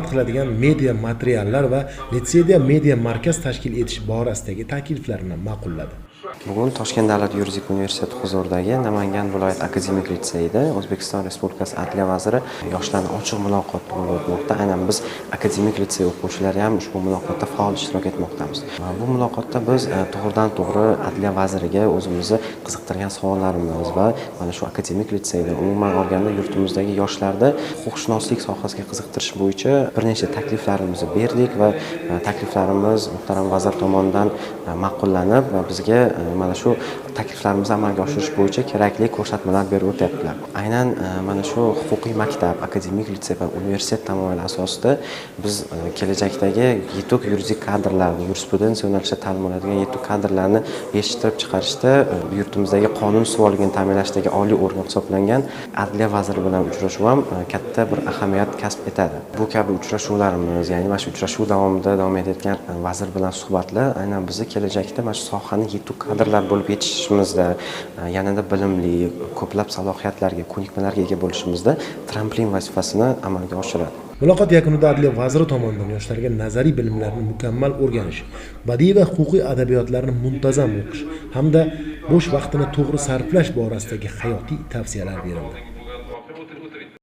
qiladigan media materiallar va litseyda media markaz tashkil etish borasidagi takliflarini ma'qulladi. Bugun Toshkent davlat yuridik universiteti huzuridagi Namangan viloyat akademik litseyida O'zbekiston Respublikasi Adliya vaziri yoshlarni ochiq muloqoti bo'lib o'tmoqda. Aynan biz akademik litsey o'quvchilari ham ushbu muloqotda faol ishtirok etmoqdamiz. Bu muloqotda biz to'g'ridan-to'g'ri Adliya vaziriga o'zimizni qiziqtirgan savollarimiz va mana shu akademik litseyda umuman olganda yurtimizdagi yoshlarni huquqshunoslik sohasiga qiziqtirish bo'yicha bir nechta takliflarimizni berdik va takliflarimiz muhtaram vazir tomonidan ma'qullanib va bizga mana shu takliflarimizni amalga oshirish bo'yicha kerakli ko'rsatmalar berib o'tyaptilar. Aynan mana shu huquqiy maktab, akademik litsey va universitet tamoyili asosida biz kelajakdagi yetuk yuridik kadrlarni, yurisprudensiya yo'nalishida ta'lim oladigan yetuk kadrlarni yetishtirib chiqarishda yurtimizdagi qonun ustuvorligini ta'minlashdagi oliy organ hisoblangan Adliya vaziri bilan uchrashuv ham katta bir ahamiyat kasb etadi. Bu kabi uchrashuvlarimiz, ya'ni mana shu uchrashuv davomida davom etayotgan vazir bilan suhbatlar aynan bizni kelajakda mana shu sohaning yetuk kadrlar bo'lib yetishishimizda, yanada bilimli, ko'plab salohiyatlarga, ko'nikmalarga ega bo'lishimizda tramplin vazifasini amalga oshiradi. Muloqot yakunida Adliya vaziri tomonidan yoshlarga nazariy bilimlarni mukammal o'rganish, badiiy va huquqiy adabiyotlarni muntazam o'qish hamda bo'sh vaqtini to'g'ri sarflash borasidagi hayotiy tavsiyalar berildi.